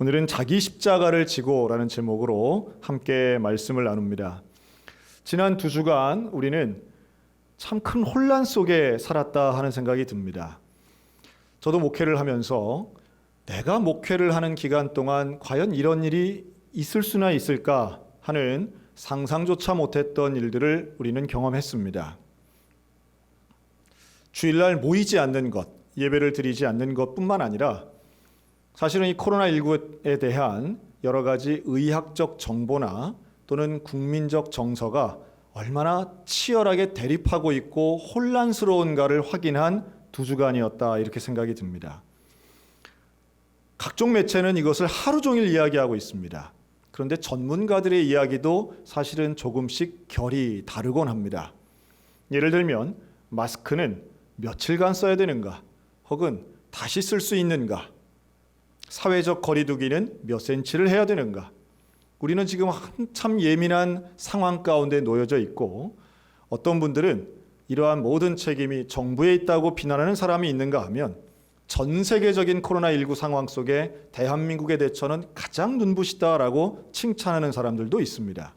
오늘은 자기 십자가를 지고라는 제목으로 함께 말씀을 나눕니다. 지난 2주간 우리는 참 큰 혼란 속에 살았다 하는 생각이 듭니다. 저도 목회를 하면서 내가 목회를 하는 기간 동안 과연 이런 일이 있을 수나 있을까 하는 상상조차 못했던 일들을 우리는 경험했습니다. 주일날 모이지 않는 것, 예배를 드리지 않는 것뿐만 아니라 사실은 이 코로나19에 대한 여러 가지 의학적 정보나 또는 국민적 정서가 얼마나 치열하게 대립하고 있고 혼란스러운가를 확인한 2주간이었다 이렇게 생각이 듭니다. 각종 매체는 이것을 하루 종일 이야기하고 있습니다. 그런데 전문가들의 이야기도 사실은 조금씩 결이 다르곤 합니다. 예를 들면 마스크는 며칠간 써야 되는가, 혹은 다시 쓸 수 있는가, 사회적 거리두기는 몇 센치를 해야 되는가. 우리는 지금 한참 예민한 상황 가운데 놓여져 있고, 어떤 분들은 이러한 모든 책임이 정부에 있다고 비난하는 사람이 있는가 하면 전 세계적인 코로나19 상황 속에 대한민국의 대처는 가장 눈부시다라고 칭찬하는 사람들도 있습니다.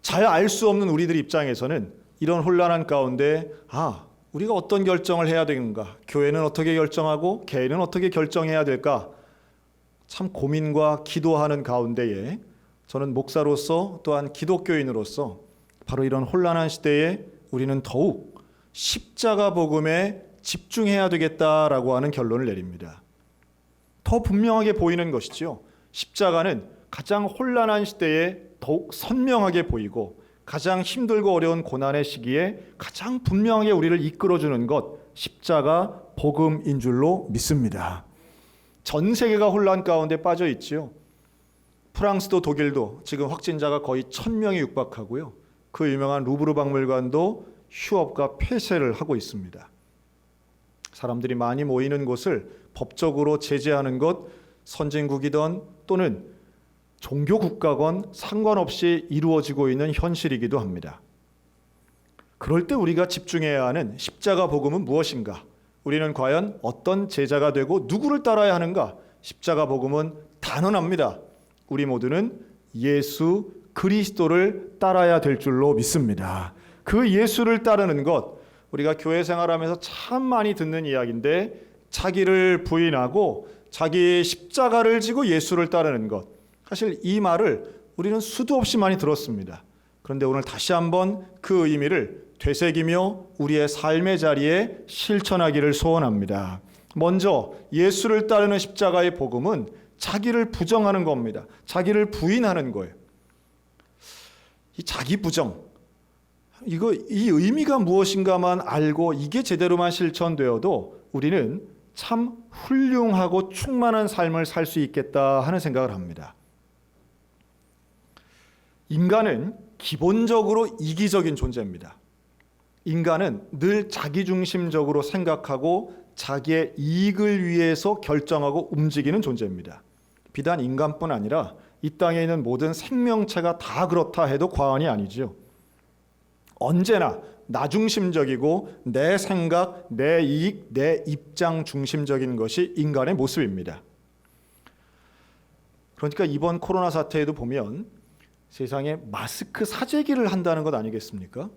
잘 알 수 없는 우리들 입장에서는 이런 혼란한 가운데 우리가 어떤 결정을 해야 되는가, 교회는 어떻게 결정하고 개인은 어떻게 결정해야 될까, 참 고민과 기도하는 가운데에 저는 목사로서 또한 기독교인으로서 바로 이런 혼란한 시대에 우리는 더욱 십자가 복음에 집중해야 되겠다라고 하는 결론을 내립니다. 더 분명하게 보이는 것이죠. 십자가는 가장 혼란한 시대에 더욱 선명하게 보이고 가장 힘들고 어려운 고난의 시기에 가장 분명하게 우리를 이끌어주는 것, 십자가 복음인 줄로 믿습니다. 전 세계가 혼란 가운데 빠져 있지요. 프랑스도 독일도 지금 확진자가 거의 1000명에 육박하고요. 그 유명한 루브르 박물관도 휴업과 폐쇄를 하고 있습니다. 사람들이 많이 모이는 곳을 법적으로 제재하는 것, 선진국이든 또는 종교 국가건 상관없이 이루어지고 있는 현실이기도 합니다. 그럴 때 우리가 집중해야 하는 십자가 복음은 무엇인가? 우리는 과연 어떤 제자가 되고 누구를 따라야 하는가? 십자가 복음은 단언합니다. 우리 모두는 예수 그리스도를 따라야 될 줄로 믿습니다. 그 예수를 따르는 것, 우리가 교회 생활하면서 참 많이 듣는 이야기인데, 자기를 부인하고 자기의 십자가를 지고 예수를 따르는 것, 사실 이 말을 우리는 수도 없이 많이 들었습니다. 그런데 오늘 다시 한번 그 의미를 되새기며 우리의 삶의 자리에 실천하기를 소원합니다. 먼저 예수를 따르는 십자가의 복음은 자기를 부정하는 겁니다. 자기를 부인하는 거예요. 이 자기 부정, 이 의미가 무엇인가만 알고 이게 제대로만 실천되어도 우리는 참 훌륭하고 충만한 삶을 살 수 있겠다 하는 생각을 합니다. 인간은 기본적으로 이기적인 존재입니다. 인간은 늘 자기중심적으로 생각하고 자기의 이익을 위해서 결정하고 움직이는 존재입니다. 비단 인간뿐 아니라 이 땅에 있는 모든 생명체가 다 그렇다 해도 과언이 아니죠. 언제나 나중심적이고 내 생각, 내 이익, 내 입장 중심적인 것이 인간의 모습입니다. 그러니까 이번 코로나 사태에도 보면 세상에 마스크 사재기를 한다는 것 아니겠습니까?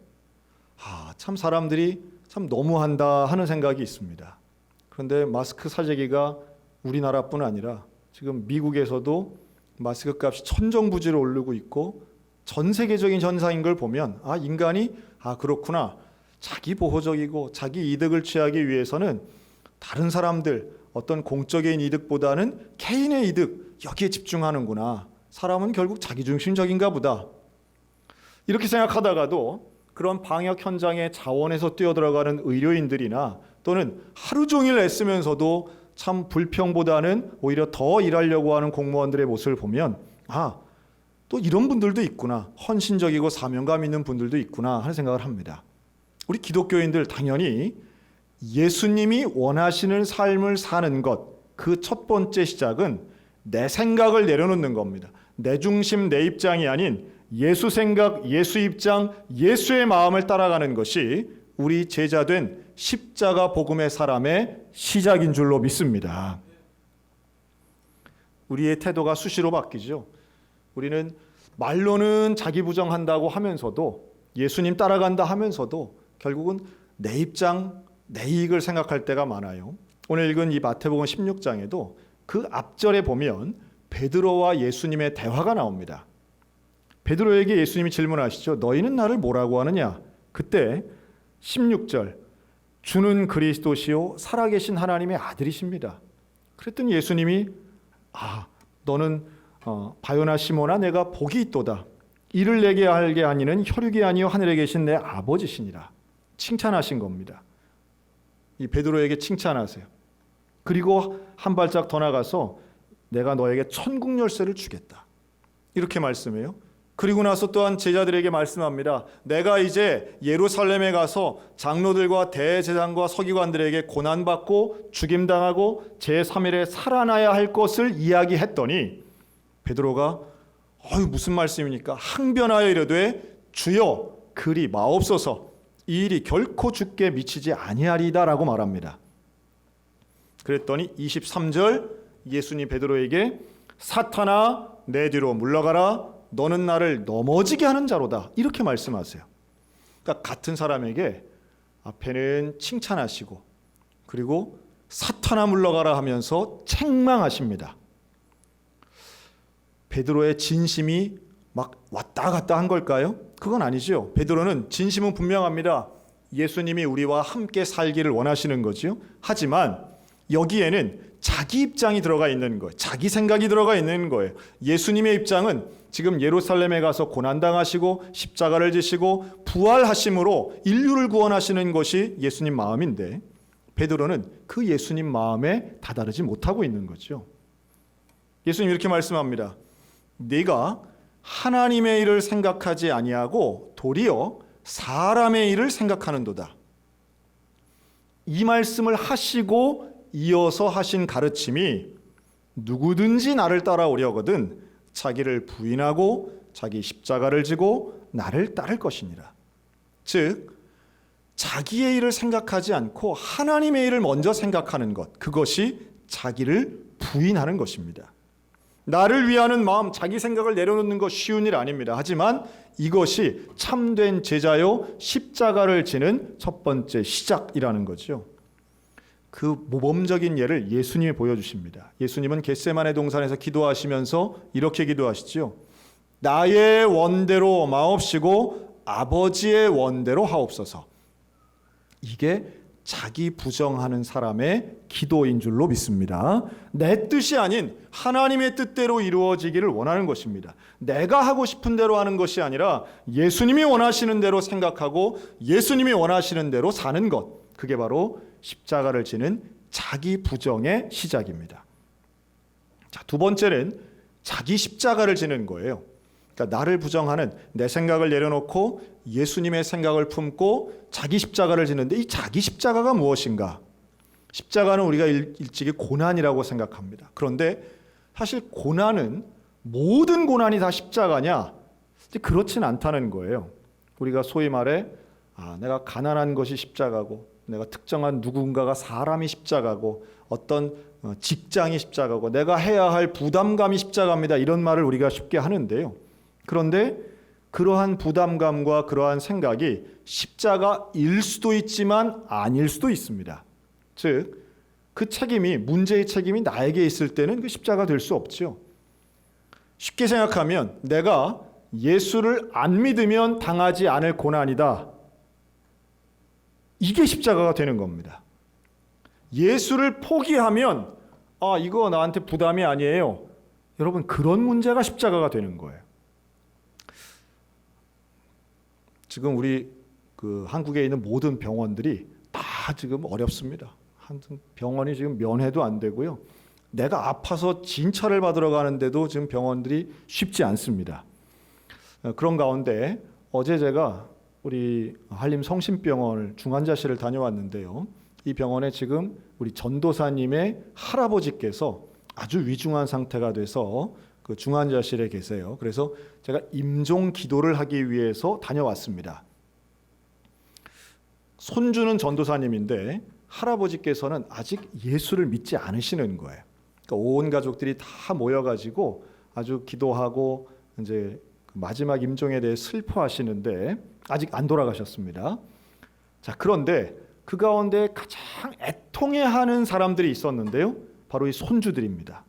참 사람들이 참 너무한다 하는 생각이 있습니다. 그런데 마스크 사재기가 우리나라뿐 아니라 지금 미국에서도 마스크 값이 천정부지로 오르고 있고, 전 세계적인 현상인 걸 보면 인간이 그렇구나, 자기 보호적이고 자기 이득을 취하기 위해서는 다른 사람들 어떤 공적인 이득보다는 개인의 이득, 여기에 집중하는구나. 사람은 결국 자기중심적인가 보다. 이렇게 생각하다가도 그런 방역 현장에 자원해서 뛰어들어가는 의료인들이나 또는 하루 종일 애쓰면서도 참 불평보다는 오히려 더 일하려고 하는 공무원들의 모습을 보면 또 이런 분들도 있구나, 헌신적이고 사명감 있는 분들도 있구나 하는 생각을 합니다. 우리 기독교인들 당연히 예수님이 원하시는 삶을 사는 것, 그 첫 번째 시작은 내 생각을 내려놓는 겁니다. 내 중심, 내 입장이 아닌 예수 생각, 예수 입장, 예수의 마음을 따라가는 것이 우리 제자된 십자가 복음의 사람의 시작인 줄로 믿습니다. 우리의 태도가 수시로 바뀌죠. 우리는 말로는 자기 부정한다고 하면서도 예수님 따라간다 하면서도 결국은 내 입장, 내 이익을 생각할 때가 많아요. 오늘 읽은 이 마태복음 16장에도 그 앞절에 보면 베드로와 예수님의 대화가 나옵니다. 베드로에게 예수님이 질문하시죠. 너희는 나를 뭐라고 하느냐? 그때 16절 주는 그리스도시요 살아계신 하나님의 아들이십니다. 그랬더니 예수님이 너는 바요나 시모나 내가 복이 있도다. 이를 내게 알게 하니는 혈육이 아니요 하늘에 계신 내 아버지시니라. 칭찬하신 겁니다. 이 베드로에게 칭찬하세요. 그리고 한 발짝 더 나가서 내가 너에게 천국 열쇠를 주겠다. 이렇게 말씀해요. 그리고 나서 또한 제자들에게 말씀합니다. 내가 이제 예루살렘에 가서 장로들과 대제사장과 서기관들에게 고난받고 죽임당하고 제3일에 살아나야 할 것을 이야기했더니 베드로가 무슨 말씀입니까? 항변하여 이르되 주여 그리 마옵소서 이 일이 결코 주께 미치지 아니하리다라고 말합니다. 그랬더니 23절 예수님 베드로에게 사탄아 내 뒤로 물러가라 너는 나를 넘어지게 하는 자로다 이렇게 말씀하세요. 그러니까 같은 사람에게 앞에는 칭찬하시고 그리고 사탄아 물러가라 하면서 책망하십니다. 베드로의 진심이 막 왔다 갔다 한 걸까요? 그건 아니죠. 베드로는 진심은 분명합니다. 예수님이 우리와 함께 살기를 원하시는 거죠. 하지만 여기에는 자기 입장이 들어가 있는 거예요. 자기 생각이 들어가 있는 거예요. 예수님의 입장은 지금 예루살렘에 가서 고난당하시고 십자가를 지시고 부활하심으로 인류를 구원하시는 것이 예수님 마음인데 베드로는 그 예수님 마음에 다다르지 못하고 있는 거죠. 예수님 이렇게 말씀합니다. 네가 하나님의 일을 생각하지 아니하고 도리어 사람의 일을 생각하는도다. 이 말씀을 하시고 이어서 하신 가르침이 누구든지 나를 따라오려거든 자기를 부인하고 자기 십자가를 지고 나를 따를 것이니라. 즉 자기의 일을 생각하지 않고 하나님의 일을 먼저 생각하는 것, 그것이 자기를 부인하는 것입니다. 나를 위하는 마음, 자기 생각을 내려놓는 것 쉬운 일 아닙니다. 하지만 이것이 참된 제자요 십자가를 지는 첫 번째 시작이라는 거죠. 그 모범적인 예를 예수님이 보여주십니다. 예수님은 겟세마네 동산에서 기도하시면서 이렇게 기도하시죠. 나의 원대로 마옵시고 아버지의 원대로 하옵소서. 이게 자기 부정하는 사람의 기도인 줄로 믿습니다. 내 뜻이 아닌 하나님의 뜻대로 이루어지기를 원하는 것입니다. 내가 하고 싶은 대로 하는 것이 아니라 예수님이 원하시는 대로 생각하고 예수님이 원하시는 대로 사는 것. 그게 바로 십자가를 지는 자기 부정의 시작입니다. 자, 두 번째는 자기 십자가를 지는 거예요. 그러니까 나를 부정하는 내 생각을 내려놓고 예수님의 생각을 품고 자기 십자가를 지는데 이 자기 십자가가 무엇인가? 십자가는 우리가 일찍이 고난이라고 생각합니다. 그런데 사실 고난은 모든 고난이 다 십자가냐? 그렇진 않다는 거예요. 우리가 소위 말해 내가 가난한 것이 십자가고 내가 특정한 누군가가 사람이 십자가고 어떤 직장이 십자가고 내가 해야 할 부담감이 십자가입니다. 이런 말을 우리가 쉽게 하는데요. 그런데 그러한 부담감과 그러한 생각이 십자가일 수도 있지만 아닐 수도 있습니다. 즉, 그 책임이 문제의 책임이 나에게 있을 때는 그 십자가 될 수 없죠. 쉽게 생각하면 내가 예수를 안 믿으면 당하지 않을 고난이다. 이게 십자가가 되는 겁니다. 예수를 포기하면 이거 나한테 부담이 아니에요. 여러분 그런 문제가 십자가가 되는 거예요. 지금 우리 한국에 있는 모든 병원들이 다 지금 어렵습니다. 병원이 지금 면회도 안 되고요. 내가 아파서 진찰을 받으러 가는데도 지금 병원들이 쉽지 않습니다. 그런 가운데 어제 제가 우리 한림 성심병원을 중환자실을 다녀왔는데요. 이 병원에 지금 우리 전도사님의 할아버지께서 아주 위중한 상태가 돼서 그 중환자실에 계세요. 그래서 제가 임종 기도를 하기 위해서 다녀왔습니다. 손주는 전도사님인데 할아버지께서는 아직 예수를 믿지 않으시는 거예요. 그러니까 온 가족들이 다 모여가지고 아주 기도하고 이제 마지막 임종에 대해 슬퍼하시는데 아직 안 돌아가셨습니다. 자, 그런데 그 가운데 가장 애통해하는 사람들이 있었는데요. 바로 이 손주들입니다.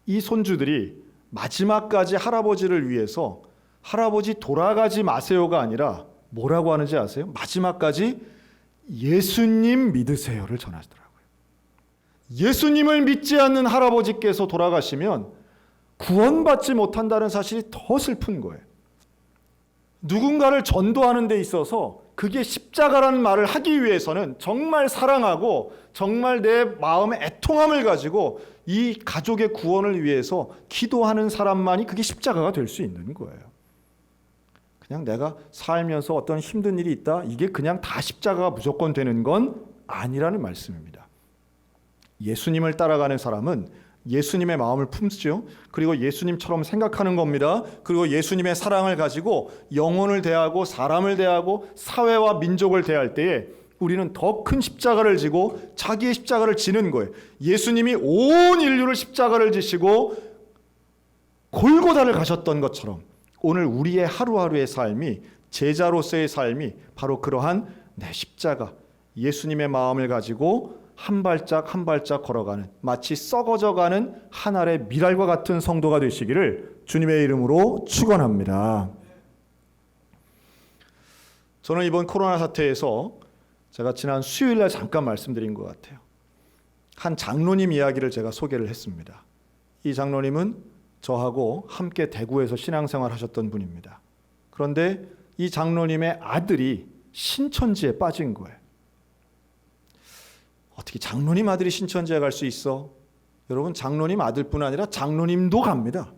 이 손주들이 마지막까지 할아버지를 위해서 할아버지 돌아가지 마세요가 아니라 뭐라고 하는지 아세요? 마지막까지 예수님 믿으세요를 전하시더라고요. 예수님을 믿지 않는 할아버지께서 돌아가시면 구원받지 못한다는 사실이 더 슬픈 거예요. 누군가를 전도하는 데 있어서 그게 십자가라는 말을 하기 위해서는 정말 사랑하고 정말 내 마음의 애통함을 가지고 이 가족의 구원을 위해서 기도하는 사람만이 그게 십자가가 될 수 있는 거예요. 그냥 내가 살면서 어떤 힘든 일이 있다, 이게 그냥 다 십자가가 무조건 되는 건 아니라는 말씀입니다. 예수님을 따라가는 사람은 예수님의 마음을 품죠. 그리고 예수님처럼 생각하는 겁니다. 그리고 예수님의 사랑을 가지고 영혼을 대하고 사람을 대하고 사회와 민족을 대할 때에 우리는 더 큰 십자가를 지고 자기의 십자가를 지는 거예요. 예수님이 온 인류를 십자가를 지시고 골고다를 가셨던 것처럼 오늘 우리의 하루하루의 삶이, 제자로서의 삶이 바로 그러한 내 십자가, 예수님의 마음을 가지고 한 발짝 한 발짝 걸어가는, 마치 썩어져가는 한 알의 밀알과 같은 성도가 되시기를 주님의 이름으로 축원합니다. 저는 이번 코로나 사태에서 제가 지난 수요일날 잠깐 말씀드린 것 같아요. 한 장로님 이야기를 제가 소개를 했습니다. 이 장로님은 저하고 함께 대구에서 신앙생활 하셨던 분입니다. 그런데 이 장로님의 아들이 신천지에 빠진 거예요. 어떻게 장로님 아들이 신천지에 갈 수 있어? 여러분, 장로님 아들뿐 아니라 장로님도 갑니다.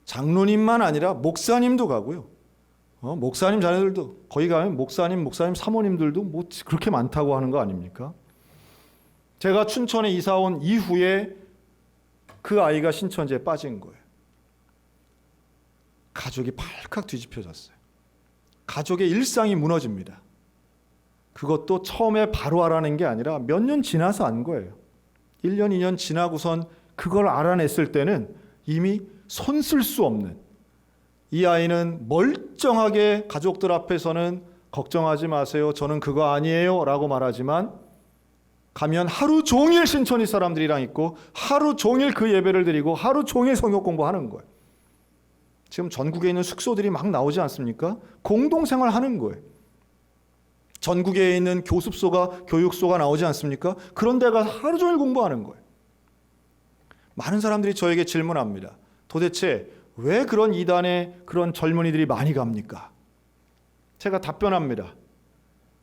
장로님만 아니라 목사님도 가고요. 목사님 자녀들도, 거기 가면 목사님 사모님들도 뭐 그렇게 많다고 하는 거 아닙니까? 제가 춘천에 이사 온 이후에 그 아이가 신천지에 빠진 거예요. 가족이 발칵 뒤집혀졌어요. 가족의 일상이 무너집니다. 그것도 처음에 바로 알아낸 게 아니라 몇 년 지나서 안 거예요. 1년, 2년 지나고선 그걸 알아냈을 때는 이미 손 쓸 수 없는, 이 아이는 멀쩡하게 가족들 앞에서는 걱정하지 마세요, 저는 그거 아니에요 라고 말하지만 가면 하루 종일 신천지 사람들이랑 있고 하루 종일 그 예배를 드리고 하루 종일 성경 공부하는 거예요. 지금 전국에 있는 숙소들이 막 나오지 않습니까? 공동생활 하는 거예요. 전국에 있는 교습소가, 교육소가 나오지 않습니까? 그런 데가 하루 종일 공부하는 거예요. 많은 사람들이 저에게 질문합니다. 도대체 왜 그런 이단에 그런 젊은이들이 많이 갑니까? 제가 답변합니다.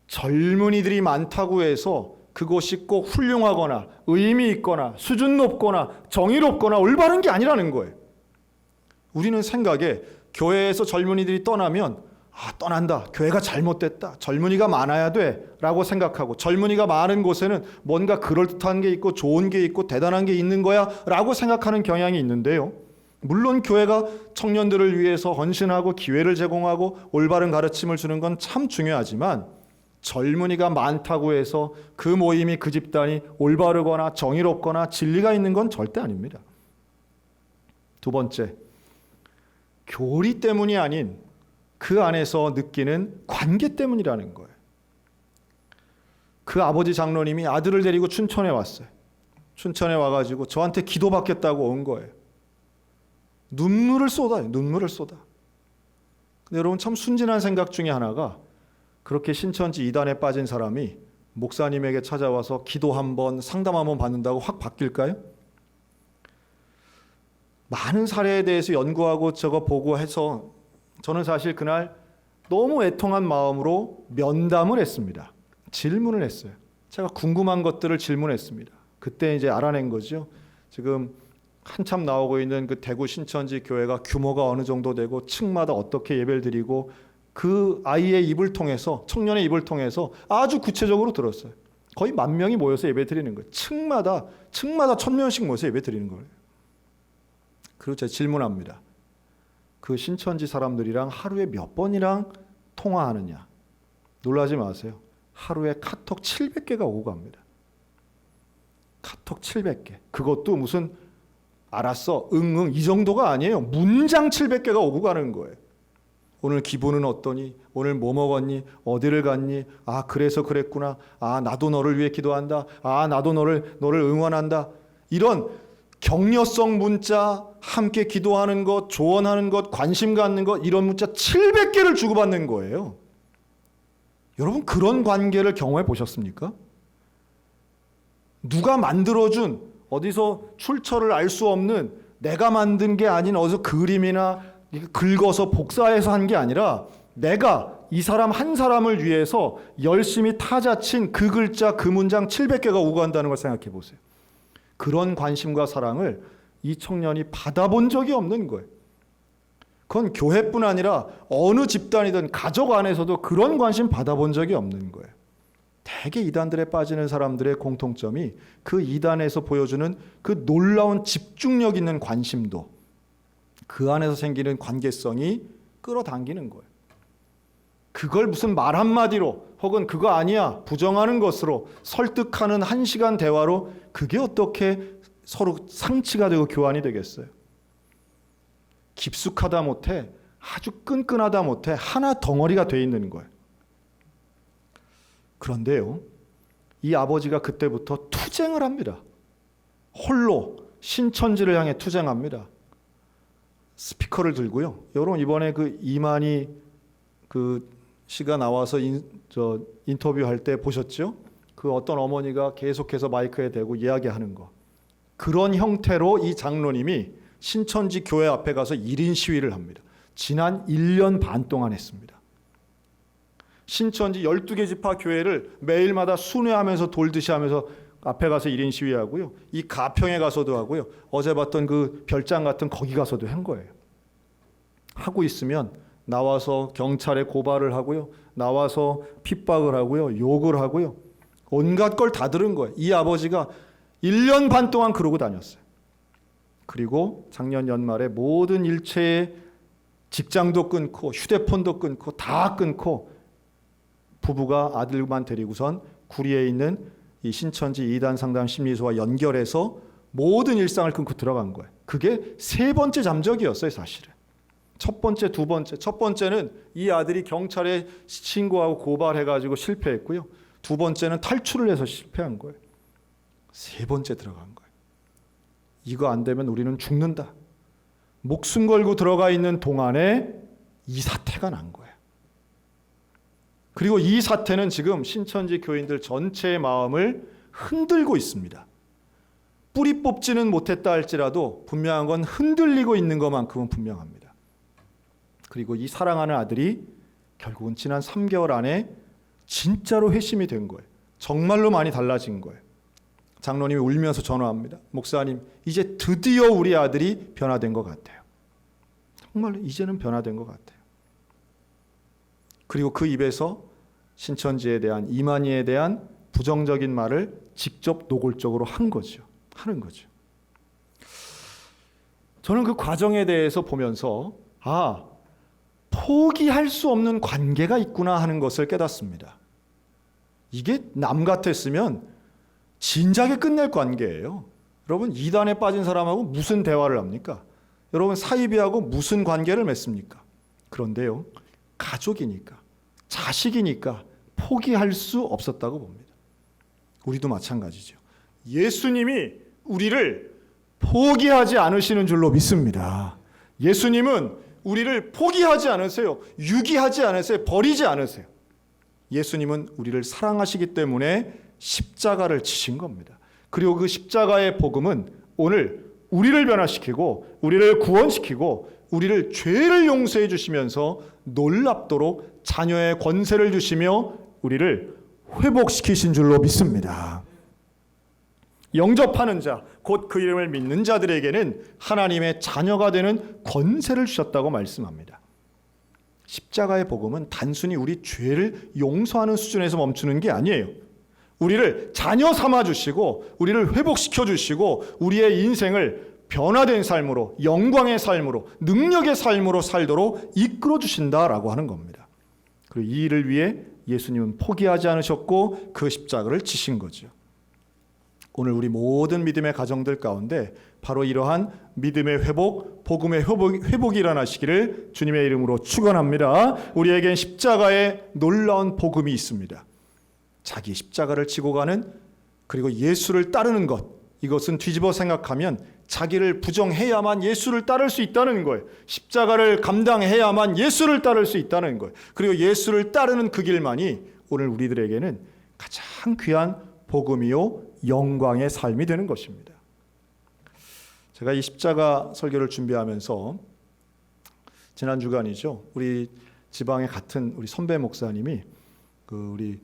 젊은이들이 많다고 해서 그것이 꼭 훌륭하거나 의미 있거나 수준 높거나 정의롭거나 올바른 게 아니라는 거예요. 우리는 생각에 교회에서 젊은이들이 떠나면 떠난다, 교회가 잘못됐다, 젊은이가 많아야 돼 라고 생각하고 젊은이가 많은 곳에는 뭔가 그럴듯한 게 있고 좋은 게 있고 대단한 게 있는 거야 라고 생각하는 경향이 있는데요. 물론 교회가 청년들을 위해서 헌신하고 기회를 제공하고 올바른 가르침을 주는 건 참 중요하지만 젊은이가 많다고 해서 그 모임이, 그 집단이 올바르거나 정의롭거나 진리가 있는 건 절대 아닙니다. 두 번째, 교리 때문이 아닌 그 안에서 느끼는 관계 때문이라는 거예요. 그 아버지 장로님이 아들을 데리고 춘천에 왔어요. 춘천에 와가지고 저한테 기도받겠다고 온 거예요. 눈물을 쏟아요. 눈물을 쏟아. 근데 여러분, 참 순진한 생각 중에 하나가, 그렇게 신천지 이단에 빠진 사람이 목사님에게 찾아와서 기도 한번, 상담 한번 받는다고 확 바뀔까요? 많은 사례에 대해서 연구하고 저거 보고 해서 저는 사실 그날 너무 애통한 마음으로 면담을 했습니다. 질문을 했어요. 제가 궁금한 것들을 질문했습니다. 그때 이제 알아낸 거죠. 지금 한참 나오고 있는 그 대구 신천지 교회가 규모가 어느 정도 되고 층마다 어떻게 예배를 드리고, 그 아이의 입을 통해서, 청년의 입을 통해서 아주 구체적으로 들었어요. 거의 10,000명이 모여서 예배 드리는 거예요. 층마다 1,000명씩 모여서 예배 드리는 거예요. 그리고 제가 질문합니다. 그 신천지 사람들이랑 하루에 몇 번이랑 통화하느냐? 놀라지 마세요. 하루에 카톡 700개가 오고 갑니다. 카톡 700개. 그것도 무슨 알았어, 응응 이 정도가 아니에요. 문장 700개가 오고 가는 거예요. 오늘 기분은 어떠니? 오늘 뭐 먹었니? 어디를 갔니? 아, 그래서 그랬구나. 아, 나도 너를 위해 기도한다. 아, 나도 너를 응원한다. 이런 격려성 문자, 함께 기도하는 것, 조언하는 것, 관심 갖는 것, 이런 문자 700개를 주고받는 거예요. 여러분, 그런 관계를 경험해 보셨습니까? 누가 만들어준, 어디서 출처를 알 수 없는, 내가 만든 게 아닌 어디서 그림이나 긁어서 복사해서 한 게 아니라 내가 이 사람 한 사람을 위해서 열심히 타자친 그 글자, 그 문장 700개가 오고 간다는 걸 생각해 보세요. 그런 관심과 사랑을 이 청년이 받아본 적이 없는 거예요. 그건 교회뿐 아니라 어느 집단이든 가족 안에서도 그런 관심 받아본 적이 없는 거예요. 대개 이단들에 빠지는 사람들의 공통점이 그 이단에서 보여주는 그 놀라운 집중력 있는 관심도, 그 안에서 생기는 관계성이 끌어당기는 거예요. 그걸 무슨 말 한마디로 혹은 그거 아니야 부정하는 것으로 설득하는 1시간 대화로 그게 어떻게 서로 상치가 되고 교환이 되겠어요? 깊숙하다 못해 아주 끈끈하다 못해 하나 덩어리가 돼 있는 거예요. 그런데요, 이 아버지가 그때부터 투쟁을 합니다. 홀로 신천지를 향해 투쟁합니다. 스피커를 들고요. 여러분, 이번에 그 이만희 그 씨가 나와서 인터뷰할 때 보셨죠? 그 어떤 어머니가 계속해서 마이크에 대고 이야기하는 거. 그런 형태로 이 장로님이 신천지 교회 앞에 가서 1인 시위를 합니다. 지난 1년 반 동안 했습니다. 신천지 12개 지파 교회를 매일마다 순회하면서 돌듯이 하면서 앞에 가서 1인 시위하고요. 이 가평에 가서도 하고요. 어제 봤던 그 별장 같은 거기 가서도 한 거예요. 하고 있으면 나와서 경찰에 고발을 하고요. 나와서 핍박을 하고요. 욕을 하고요. 온갖 걸 다 들은 거예요. 이 아버지가 1년 반 동안 그러고 다녔어요. 그리고 작년 연말에 모든 일체의 직장도 끊고 휴대폰도 끊고 다 끊고 부부가 아들만 데리고선 구리에 있는 이 신천지 이단 상담 심리소와 연결해서 모든 일상을 끊고 들어간 거예요. 그게 3번째 잠적이었어요, 사실은. 첫 번째, 두 번째. 첫 번째는 이 아들이 경찰에 신고하고 고발해가지고 실패했고요. 두 번째는 탈출을 해서 실패한 거예요. 3번째 들어간 거예요. 이거 안 되면 우리는 죽는다. 목숨 걸고 들어가 있는 동안에 이 사태가 난 거예요. 그리고 이 사태는 지금 신천지 교인들 전체의 마음을 흔들고 있습니다. 뿌리 뽑지는 못했다 할지라도 분명한 건 흔들리고 있는 것만큼은 분명합니다. 그리고 이 사랑하는 아들이 결국은 지난 3개월 안에 진짜로 회심이 된 거예요. 정말로 많이 달라진 거예요. 장로님이 울면서 전화합니다. 목사님, 이제 드디어 우리 아들이 변화된 것 같아요. 정말로 이제는 변화된 것 같아요. 그리고 그 입에서 신천지에 대한, 이만희에 대한 부정적인 말을 직접 노골적으로 하는 거죠. 저는 그 과정에 대해서 보면서 포기할 수 없는 관계가 있구나 하는 것을 깨닫습니다. 이게 남 같았으면 진작에 끝낼 관계예요. 여러분, 이단에 빠진 사람하고 무슨 대화를 합니까? 여러분, 사이비하고 무슨 관계를 맺습니까? 그런데요, 가족이니까, 자식이니까 포기할 수 없었다고 봅니다. 우리도 마찬가지죠. 예수님이 우리를 포기하지 않으시는 줄로 믿습니다. 예수님은 우리를 포기하지 않으세요. 유기하지 않으세요. 버리지 않으세요. 예수님은 우리를 사랑하시기 때문에 십자가를 지신 겁니다. 그리고 그 십자가의 복음은 오늘 우리를 변화시키고 우리를 구원시키고 우리를 죄를 용서해 주시면서 놀랍도록 자녀의 권세를 주시며 우리를 회복시키신 줄로 믿습니다. 영접하는 자, 곧 그 이름을 믿는 자들에게는 하나님의 자녀가 되는 권세를 주셨다고 말씀합니다. 십자가의 복음은 단순히 우리 죄를 용서하는 수준에서 멈추는 게 아니에요. 우리를 자녀 삼아 주시고 우리를 회복시켜 주시고 우리의 인생을 변화된 삶으로, 영광의 삶으로, 능력의 삶으로 살도록 이끌어 주신다라고 하는 겁니다. 그리고 이 일을 위해 예수님은 포기하지 않으셨고 그 십자가를 지신 거죠. 오늘 우리 모든 믿음의 가정들 가운데 바로 이러한 믿음의 회복, 복음의 회복이 일어나시기를 주님의 이름으로 축원합니다. 우리에겐 십자가의 놀라운 복음이 있습니다. 자기 십자가를 지고 가는, 그리고 예수를 따르는 것, 이것은 뒤집어 생각하면 자기를 부정해야만 예수를 따를 수 있다는 거예요. 십자가를 감당해야만 예수를 따를 수 있다는 거예요. 그리고 예수를 따르는 그 길만이 오늘 우리들에게는 가장 귀한 복음이요 영광의 삶이 되는 것입니다. 제가 이 십자가 설교를 준비하면서 지난 주간이죠. 우리 지방의 같은 우리 선배 목사님이 우리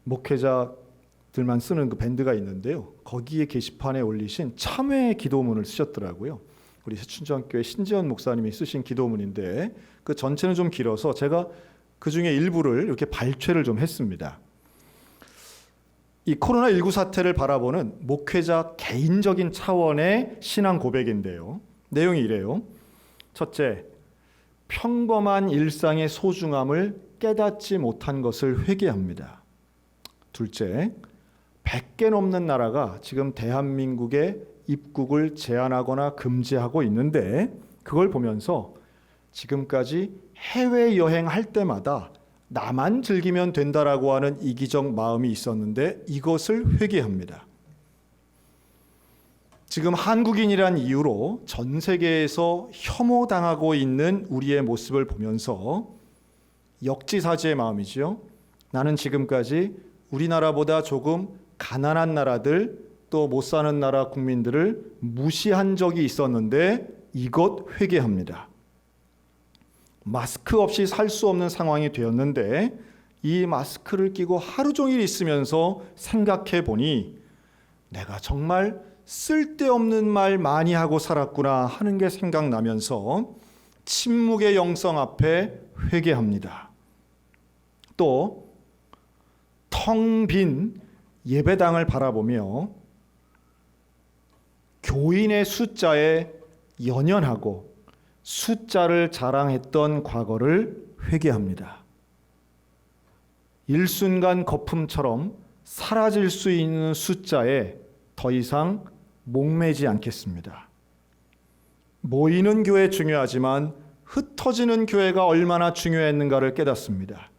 목회자들만 쓰는 그 밴드가 있는데요. 거기에 게시판에 올리신 참회 기도문을 쓰셨더라고요. 우리 새춘전교회 신지연 목사님이 쓰신 기도문인데 그 전체는 좀 길어서 제가 그 중에 일부를 이렇게 발췌를 좀 했습니다. 이 코로나19 사태를 바라보는 목회자 개인적인 차원의 신앙 고백인데요. 내용이 이래요. 첫째, 평범한 일상의 소중함을 깨닫지 못한 것을 회개합니다. 둘째, 100개 넘는 나라가 지금 대한민국의 입국을 제한하거나 금지하고 있는데 그걸 보면서 지금까지 해외여행할 때마다 나만 즐기면 된다라고 하는 이기적 마음이 있었는데 이것을 회개합니다. 지금 한국인이란 이유로 전 세계에서 혐오당하고 있는 우리의 모습을 보면서 역지사지의 마음이죠. 나는 지금까지 우리나라보다 조금 가난한 나라들, 또 못 사는 나라 국민들을 무시한 적이 있었는데 이것 회개합니다. 마스크 없이 살 수 없는 상황이 되었는데 이 마스크를 끼고 하루 종일 있으면서 생각해 보니 내가 정말 쓸데없는 말 많이 하고 살았구나 하는 게 생각나면서 침묵의 영성 앞에 회개합니다. 또 텅 빈 예배당을 바라보며 교인의 숫자에 연연하고 숫자를 자랑했던 과거를 회개합니다. 일순간 거품처럼 사라질 수 있는 숫자에 더 이상 목매지 않겠습니다. 모이는 교회 중요하지만 흩어지는 교회가 얼마나 중요했는가를 깨닫습니다.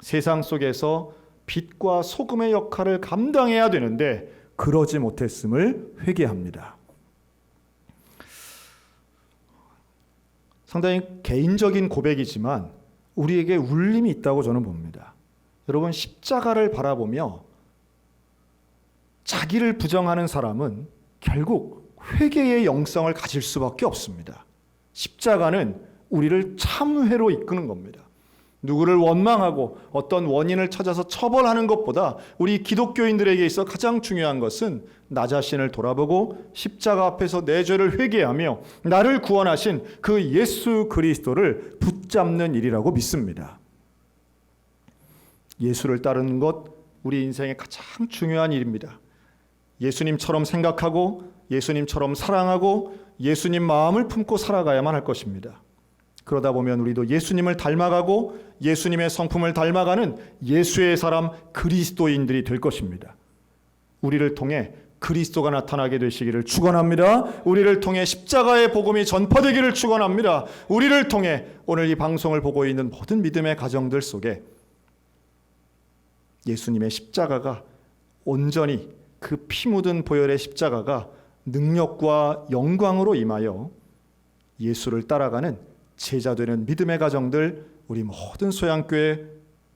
세상 속에서 빛과 소금의 역할을 감당해야 되는데 그러지 못했음을 회개합니다. 상당히 개인적인 고백이지만 우리에게 울림이 있다고 저는 봅니다. 여러분, 십자가를 바라보며 자기를 부정하는 사람은 결국 회개의 영성을 가질 수밖에 없습니다. 십자가는 우리를 참회로 이끄는 겁니다. 누구를 원망하고 어떤 원인을 찾아서 처벌하는 것보다 우리 기독교인들에게 있어 가장 중요한 것은 나 자신을 돌아보고 십자가 앞에서 내 죄를 회개하며 나를 구원하신 그 예수 그리스도를 붙잡는 일이라고 믿습니다. 예수를 따르는 것 우리 인생의 가장 중요한 일입니다. 예수님처럼 생각하고 예수님처럼 사랑하고 예수님 마음을 품고 살아가야만 할 것입니다. 그러다 보면 우리도 예수님을 닮아가고 예수님의 성품을 닮아가는 예수의 사람 그리스도인들이 될 것입니다. 우리를 통해 그리스도가 나타나게 되시기를 축원합니다. 우리를 통해 십자가의 복음이 전파되기를 축원합니다. 우리를 통해 오늘 이 방송을 보고 있는 모든 믿음의 가정들 속에 예수님의 십자가가 온전히 그 피 묻은 보혈의 십자가가 능력과 영광으로 임하여 예수를 따라가는 제자 되는 믿음의 가정들, 우리 모든 소양교회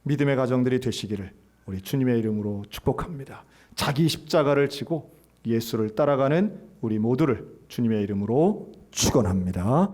믿음의 가정들이 되시기를 우리 주님의 이름으로 축복합니다. 자기 십자가를 지고 예수를 따라가는 우리 모두를 주님의 이름으로 축원합니다.